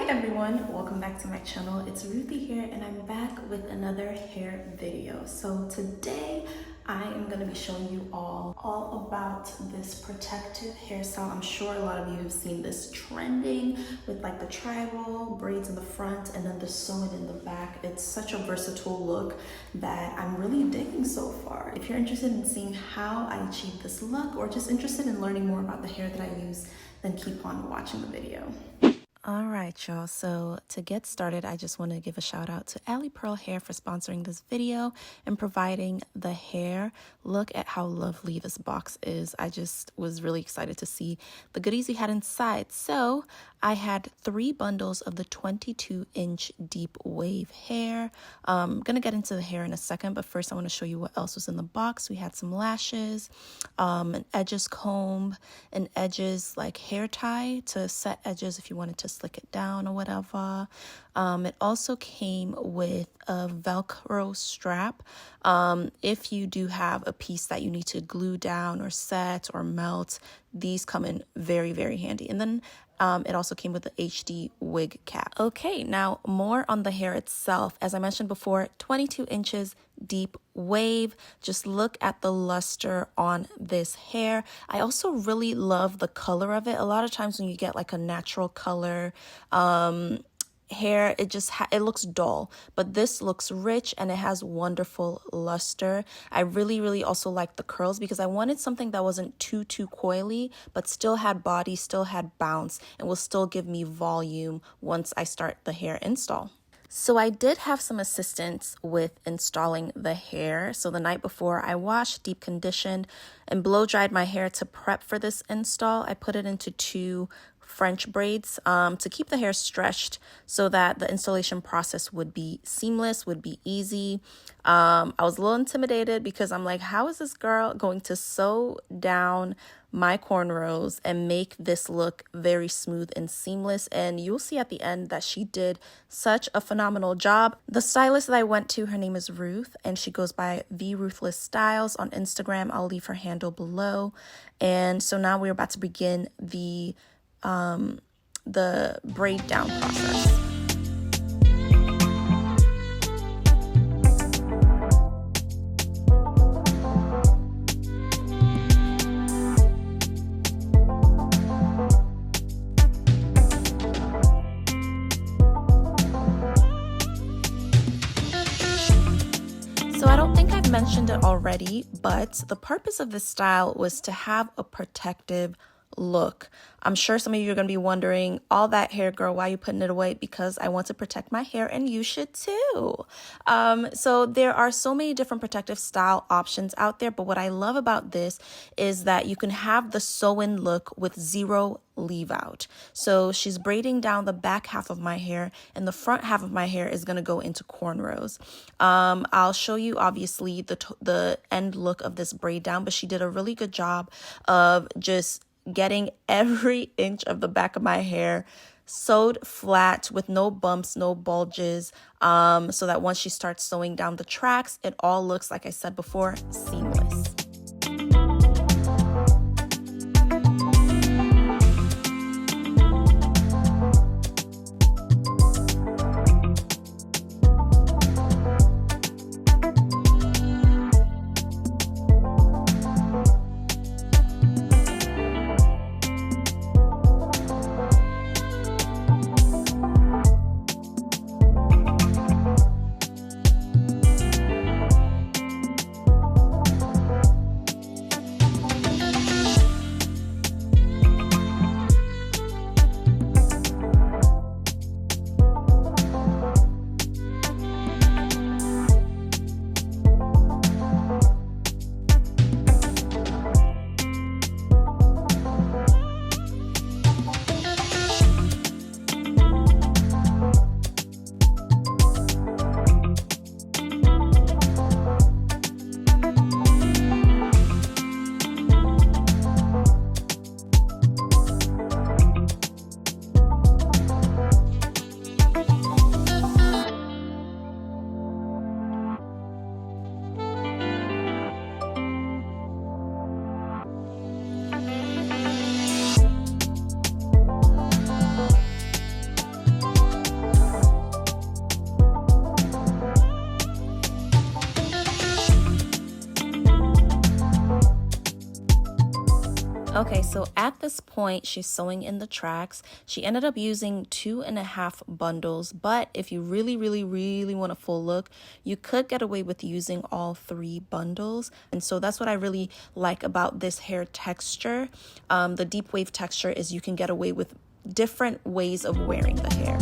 everyone, welcome back to my channel. It's Ruthie here and I'm back with another hair video. So today I am going to be showing you all about this protective hairstyle. I'm sure a lot of you have seen this trending with like the tribal braids in the front and then the sewing in the back. It's such a versatile look that I'm really digging so far. If you're interested in seeing how I achieved this look or just interested in learning more about the hair that I use, then keep on watching the video. All right, y'all. So to get started, I just want to give a shout out to Alipearl Hair for sponsoring this video and providing the hair. Look at how lovely this box is. I just was really excited to see the goodies we had inside. So I had 3 bundles of the 22-inch deep wave hair. I'm going to get into the hair in a second, but first I want to show you what else was in the box. We had some lashes, an edges comb, an edges like hair tie to set edges if you wanted to slick it down or whatever. It also came with a Velcro strap. If you do have a piece that you need to glue down or set or melt, these come in very, very handy. And then it also came with the HD wig cap. Okay, now more on the hair itself. As I mentioned before, 22 inches deep wave. Just look at the luster on this hair. I also really love the color of it. A lot of times when you get like a natural color hair, it looks dull, but this looks rich and it has wonderful luster. I really also like the curls because I wanted something that wasn't too coily, but still had body, still had bounce, and will still give me volume once I start the hair install. So I did have some assistance with installing the hair. So the night before, I washed, deep conditioned, and blow dried my hair to prep for this install. I put it into 2 French braids to keep the hair stretched so that the installation process would be seamless, would be easy. I was a little intimidated because I'm like, how is this girl going to sew down my cornrows and make this look very smooth and seamless? And you'll see at the end that she did such a phenomenal job. The stylist that I went to, her name is Ruth, and she goes by The Ruthless Styles on Instagram. I'll leave her handle below. And so now we're about to begin the braid down process. So I don't think I've mentioned it already, but the purpose of this style was to have a protective look. I'm sure some of you are going to be wondering, all that hair, girl, why are you putting it away? Because I want to protect my hair and you should too. So there are so many different protective style options out there, but what I love about this is that you can have the sew-in look with 0 leave out. So she's braiding down the back half of my hair and the front half of my hair is going to go into cornrows. I'll show you obviously the end look of this braid down, but she did a really good job of just getting every inch of the back of my hair sewed flat with no bumps, no bulges, so that once she starts sewing down the tracks, it all looks, like I said before, seamless. at this point, she's sewing in the tracks. She ended up using 2.5 bundles, but if you really want a full look, you could get away with using all 3 bundles. And so that's what I really like about this hair texture. The deep wave texture is you can get away with different ways of wearing the hair.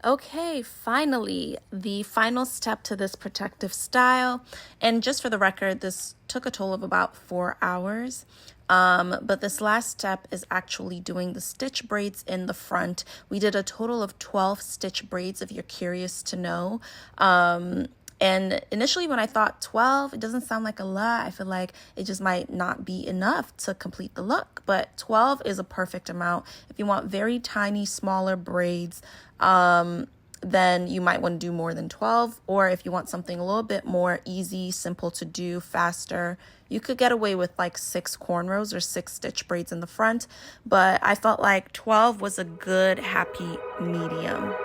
Okay, finally, the final step to this protective style. And just for the record, this took a total of about 4 hours. But this last step is actually doing the stitch braids in the front. We did a total of 12 stitch braids, if you're curious to know. And initially when I thought 12, it doesn't sound like a lot. I feel like it just might not be enough to complete the look, but 12 is a perfect amount. If you want very tiny, smaller braids, then you might want to do more than 12. Or if you want something a little bit more easy, simple to do, faster, you could get away with like 6 cornrows or 6 stitch braids in the front. But I felt like 12 was a good, happy medium.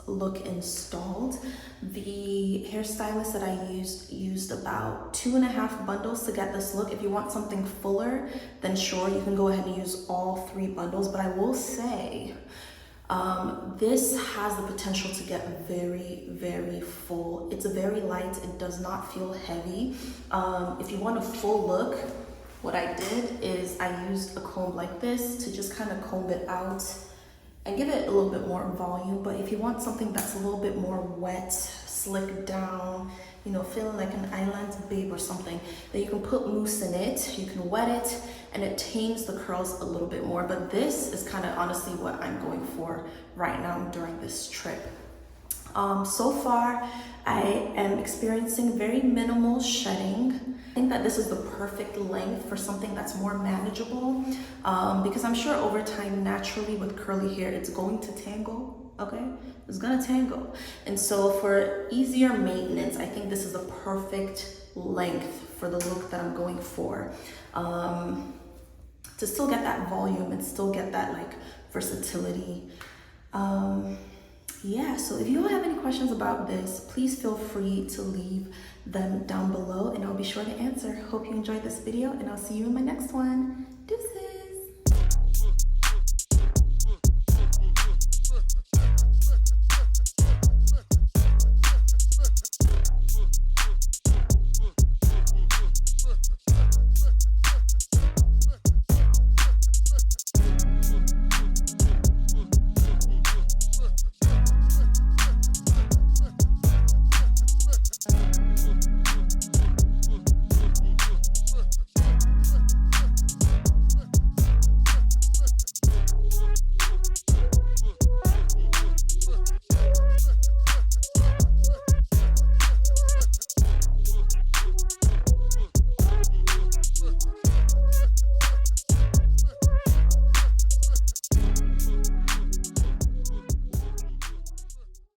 look installed. The hairstylist that I used about 2.5 bundles to get this look. If you want something fuller, then sure, you can go ahead and use all 3 bundles. But I will say, this has the potential to get very, very full. It's very light. It does not feel heavy. If you want a full look, what I did is I used a comb like this to just kind of comb it out and give it a little bit more volume. But if you want something that's a little bit more wet, slicked down, you know, feeling like an island babe or something, then you can put mousse in it, you can wet it, and it tames the curls a little bit more. But this is kind of honestly what I'm going for right now during this trip. So far, I am experiencing very minimal shedding. I think that this is the perfect length for something that's more manageable, because I'm sure over time, naturally with curly hair, it's going to tangle, okay? It's gonna tangle. And so for easier maintenance, I think this is the perfect length for the look that I'm going for. To still get that volume and still get that like versatility. Yeah, so if you don't have any questions about this, please feel free to leave them down below and I'll be sure to answer. Hope you enjoyed this video and I'll see you in my next one. Deuces.